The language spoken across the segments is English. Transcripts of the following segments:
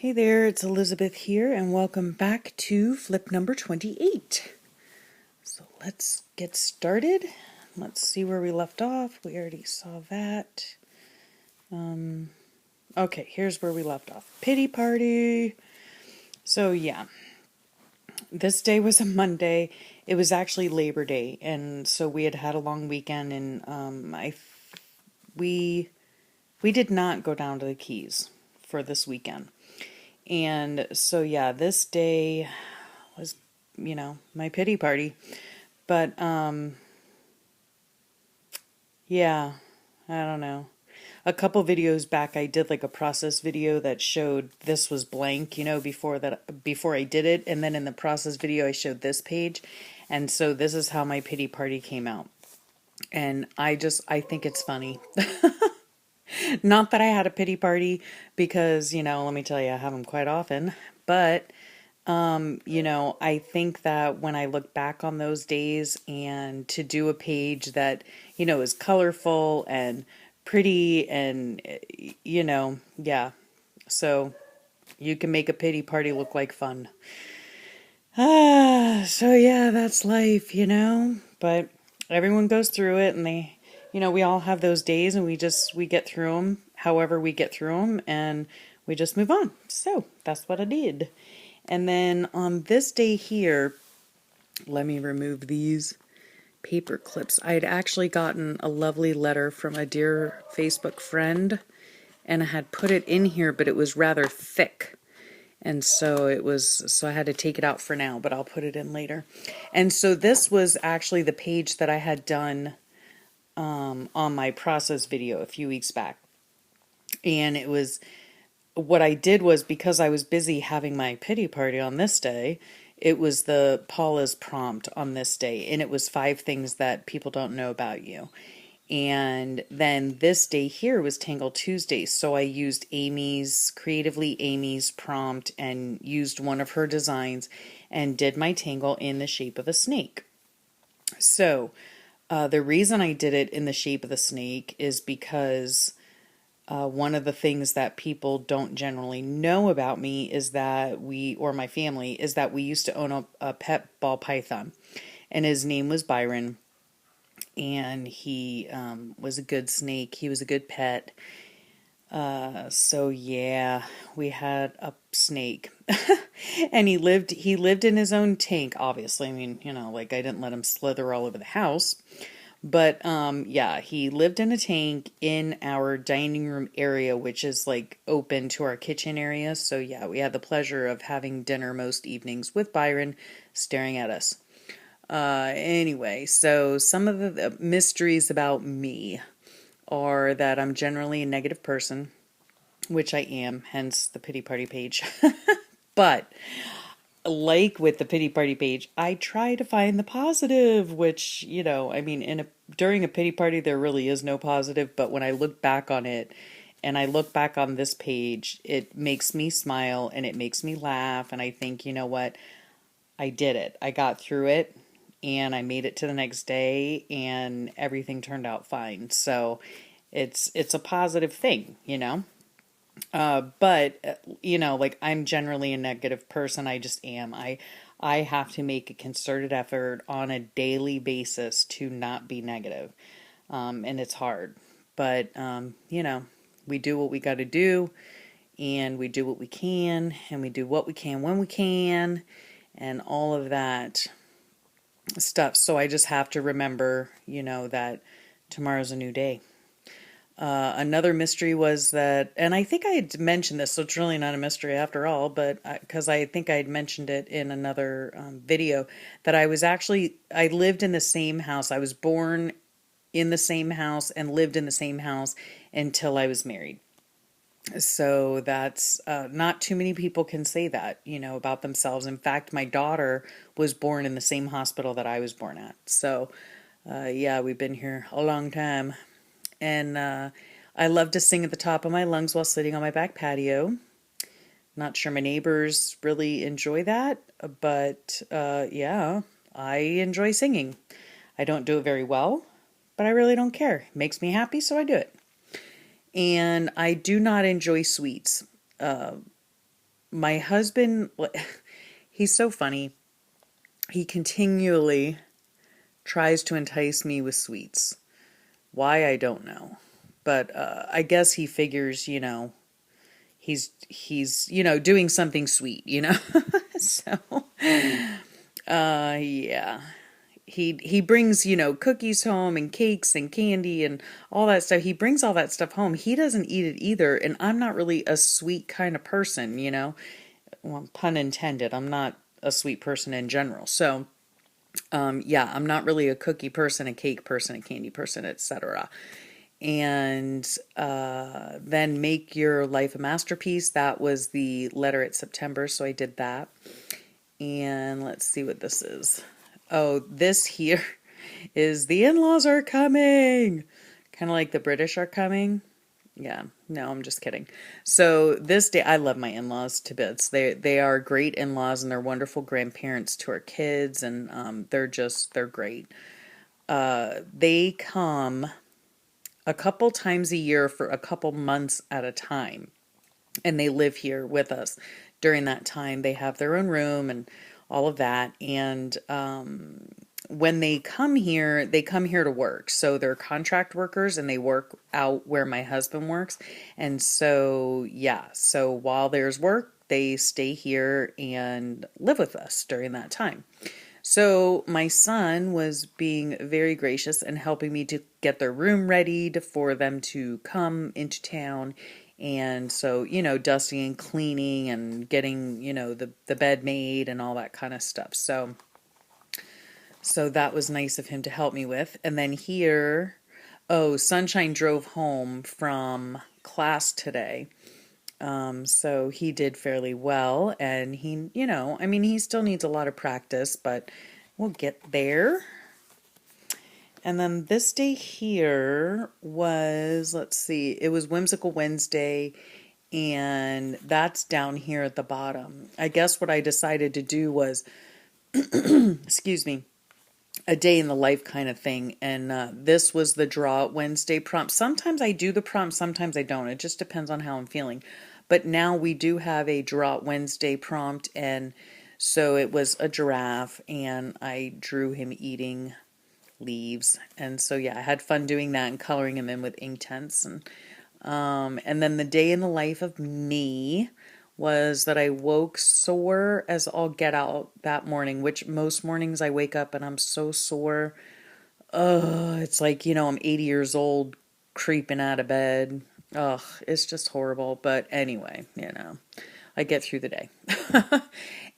Hey there, it's Elizabeth here, and welcome back to flip number 28. So let's get started. Let's see where we left off. We already saw that. Okay, here's where we left off. Pity party. So yeah, this day was a Monday. It was actually Labor Day, and so we had a long weekend, and we we did not go down to the Keys for this weekend. And so yeah, this day was, my pity party. But yeah, I don't know. A couple videos back I did like a process video that showed this was blank, before I did it, and then in the process video I showed this page. And so this is how my pity party came out. And I think it's funny. Not that I had a pity party because, let me tell you, I have them quite often, but I think that when I look back on those days and to do a page that, is colorful and pretty and, yeah. So you can make a pity party look like fun. So yeah, that's life, but everyone goes through it and we all have those days and we get through them however we get through them and we just move on. So that's what I did. And then on this day here, let me remove these paper clips. I had actually gotten a lovely letter from a dear Facebook friend, and I had put it in here, but it was rather thick. And so I had to take it out for now, but I'll put it in later. And so this was actually the page that I had done on my process video a few weeks back. And it was, what I did was, because I was busy having my pity party on this day, it was the Paula's prompt on this day, and it was 5 things that people don't know about you. And then this day here was Tangle Tuesday, so I used Creatively Amy's prompt and used one of her designs and did my tangle in the shape of a snake. So the reason I did it in the shape of the snake is because one of the things that people don't generally know about me is that or my family, is that we used to own a pet ball python, and his name was Byron, and he was a good snake. He was a good pet. So yeah, we had a snake, and he lived in his own tank. Obviously, I mean, I didn't let him slither all over the house. But yeah, he lived in a tank in our dining room area, which is open to our kitchen area. So yeah, we had the pleasure of having dinner most evenings with Byron staring at us. Anyway, so some of the mysteries about me are that I'm generally a negative person, which I am, hence the pity party page. But like with the pity party page, I try to find the positive, which, I mean, during a pity party, there really is no positive, but when I look back on it, and I look back on this page, it makes me smile and it makes me laugh, and I think, you know what, I did it. I got through it, and I made it to the next day, and everything turned out fine. So it's a positive thing, but I'm generally a negative person. I just am. I have to make a concerted effort on a daily basis to not be negative. And it's hard, but, we do what we got to do, and we do what we can, and we do what we can when we can, and all of that stuff. So I just have to remember, that tomorrow's a new day. Another mystery was that, and I think I had mentioned this, so it's really not a mystery after all, but because I think I had mentioned it in another video, that I lived in the same house. I was born in the same house and lived in the same house until I was married. So that's not too many people can say that, about themselves. In fact, my daughter was born in the same hospital that I was born at. So yeah, we've been here a long time. And I love to sing at the top of my lungs while sitting on my back patio. Not sure my neighbors really enjoy that, but yeah, I enjoy singing. I don't do it very well, but I really don't care. It makes me happy, so I do it. And I do not enjoy sweets. My husband, he's so funny. He continually tries to entice me with sweets. Why, I don't know. But I guess he figures, he's doing something sweet. So yeah. He brings, cookies home and cakes and candy and all that stuff. He brings all that stuff home. He doesn't eat it either, and I'm not really a sweet kind of person. Well, pun intended. I'm not a sweet person in general. So, yeah, I'm not really a cookie person, a cake person, a candy person, etc. And then make your life a masterpiece. That was the letter at September, so I did that. And let's see what this is. Oh, this here is the in-laws are coming. Kind of like the British are coming. Yeah, no, I'm just kidding. So this day, I love my in-laws to bits. They are great in-laws and they're wonderful grandparents to our kids, and they're great. They come a couple times a year for a couple months at a time, and they live here with us. During that time, they have their own room and all of that, and when they come here to work. So they're contract workers and they work out where my husband works. And so, yeah, so while there's work, they stay here and live with us during that time. So my son was being very gracious and helping me to get their room ready for them to come into town. And so, dusting and cleaning and getting, the bed made and all that kind of stuff. So that was nice of him to help me with. And then here, Sunshine drove home from class today. So he did fairly well. And he still needs a lot of practice, but we'll get there. And then this day here was, let's see, it was Whimsical Wednesday. And that's down here at the bottom. I guess what I decided to do was, excuse me, a day in the life kind of thing. And this was the Draw Wednesday prompt. Sometimes I do the prompt, sometimes I don't. It just depends on how I'm feeling. But now we do have a Draw Wednesday prompt. And so it was a giraffe and I drew him eating leaves. And so, yeah, I had fun doing that and coloring him in with Inktense. And then the day in the life of me was that I woke sore as all get out that morning, which most mornings I wake up and I'm so sore. It's like, I'm 80 years old creeping out of bed. Ugh, it's just horrible. But anyway, I get through the day.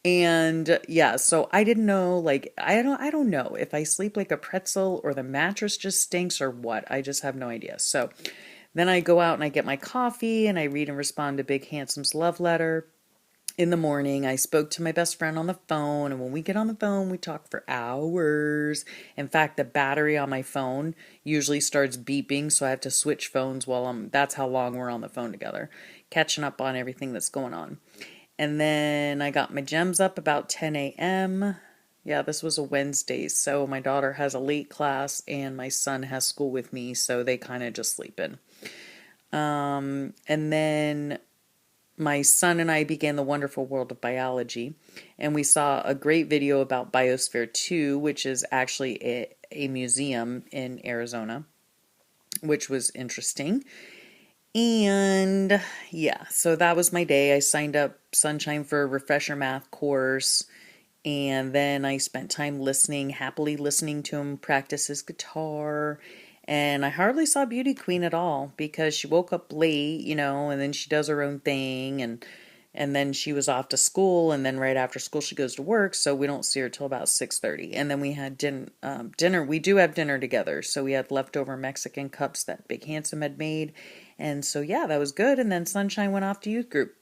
And yeah, so I didn't know, like, I don't know if I sleep like a pretzel or the mattress just stinks or what. I just have no idea. So then I go out and I get my coffee and I read and respond to Big Handsome's love letter. In the morning, I spoke to my best friend on the phone, and when we get on the phone, we talk for hours. In fact, the battery on my phone usually starts beeping, so I have to switch phones that's how long we're on the phone together, catching up on everything that's going on. And then I got my gems up about 10 a.m. Yeah, this was a Wednesday, so my daughter has a late class and my son has school with me, so they kind of just sleep in. And then my son and I began the wonderful world of biology, and we saw a great video about Biosphere 2, which is actually a museum in Arizona, which was interesting. And yeah, so that was my day. I signed up Sunshine for a refresher math course, and then I spent time happily listening to him practice his guitar. And I hardly saw Beauty Queen at all because she woke up late, and then she does her own thing, and then she was off to school, and then right after school she goes to work, so we don't see her till about 6:30. And then we had dinner. We do have dinner together, so we had leftover Mexican cups that Big Handsome had made, and so yeah, that was good. And then Sunshine went off to youth group,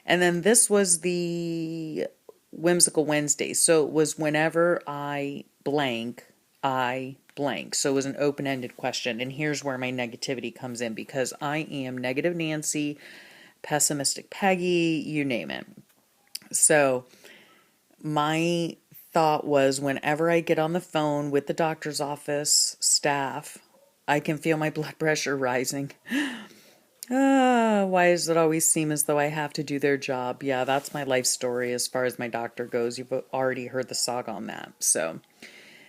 and then this was the Whimsical Wednesday. So it was whenever I blank, I blank. So it was an open-ended question. And here's where my negativity comes in, because I am negative Nancy, pessimistic Peggy, you name it. So my thought was, whenever I get on the phone with the doctor's office staff, I can feel my blood pressure rising. Why does it always seem as though I have to do their job? Yeah, that's my life story as far as my doctor goes. You've already heard the saga on that. So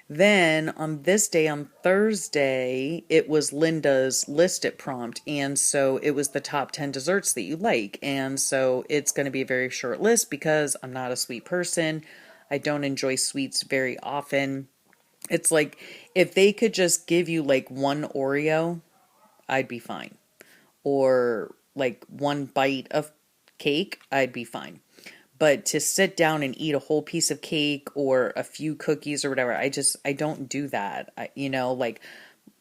then on this day, on Thursday, it was Linda's list at prompt. And so it was the top 10 desserts that you like. And so it's going to be a very short list because I'm not a sweet person. I don't enjoy sweets very often. It's like if they could just give you like one Oreo, I'd be fine. Or like one bite of cake, I'd be fine. But to sit down and eat a whole piece of cake or a few cookies or whatever, I don't do that.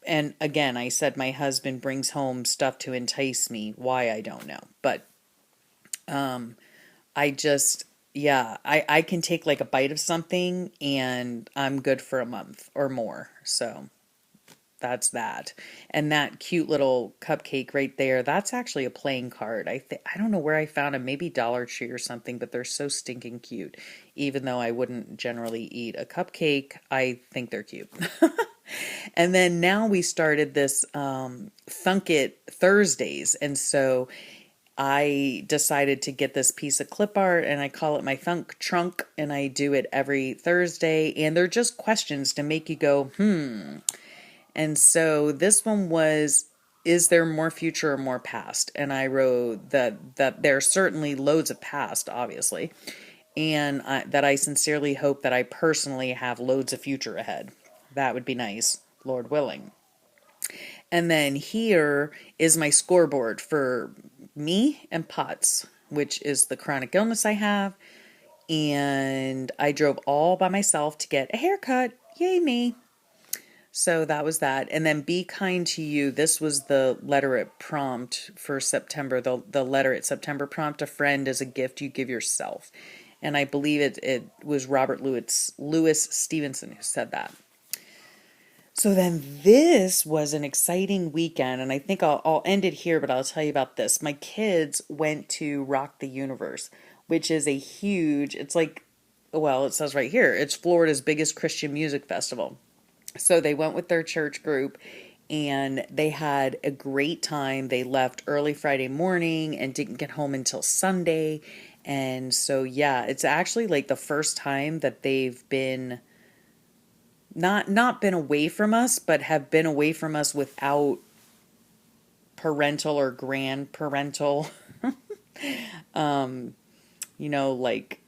And again, I said my husband brings home stuff to entice me. Why, I don't know. But I just, yeah, I can take like a bite of something and I'm good for a month or more. So that's that. And that cute little cupcake right there, that's actually a playing card. I don't know where I found them, maybe Dollar Tree or something, but they're so stinking cute. Even though I wouldn't generally eat a cupcake, I think they're cute. And then now we started this Thunk It Thursdays. And so I decided to get this piece of clip art and I call it my Thunk Trunk, and I do it every Thursday. And they're just questions to make you go, And so this one was, is there more future or more past? And I wrote that there's certainly loads of past, obviously, and that I sincerely hope that I personally have loads of future ahead. That would be nice, Lord willing. And then here is my scoreboard for me and POTS, which is the chronic illness I have. And I drove all by myself to get a haircut. Yay me. So that was that. And then Be Kind to You. This was the letter at prompt for September. The letter at September prompt, a friend is a gift you give yourself. And I believe it was Robert Louis Stevenson who said that. So then this was an exciting weekend, and I think I'll end it here, but I'll tell you about this. My kids went to Rock the Universe, which is a huge, it's like, well, it says right here, it's Florida's biggest Christian music festival. So they went with their church group and they had a great time. They left early Friday morning and didn't get home until Sunday. And so, yeah, it's actually like the first time that they've been not been away from us, but have been away from us without parental or grandparental, like,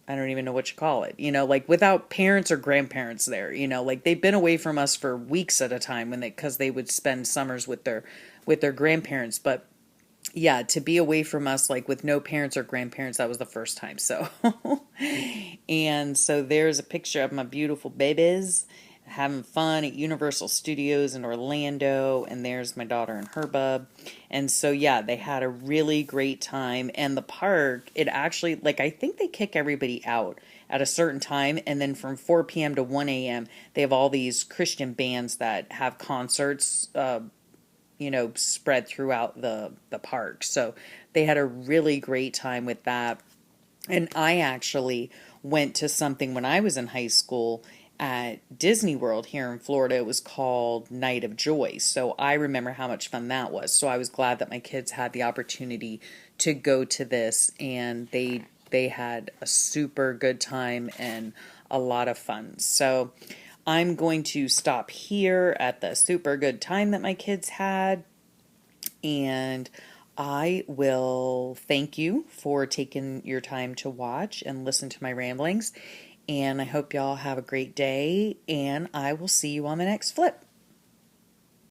I don't even know what you call it, like without parents or grandparents there, like they've been away from us for weeks at a time because they would spend summers with their grandparents. But yeah, to be away from us, like with no parents or grandparents, that was the first time. So, and so there's a picture of my beautiful babies having fun at Universal Studios in Orlando. And there's my daughter and her bub. And so, yeah, they had a really great time. And the park, it actually, like, I think they kick everybody out at a certain time. And then from 4 p.m. to 1 a.m., they have all these Christian bands that have concerts, spread throughout the park. So they had a really great time with that. And I actually went to something when I was in high school at Disney World here in Florida. It was called Night of Joy. So I remember how much fun that was. So I was glad that my kids had the opportunity to go to this, and they had a super good time and a lot of fun. So I'm going to stop here at the super good time that my kids had, and I will thank you for taking your time to watch and listen to my ramblings, and I hope y'all have a great day, and I will see you on the next flip.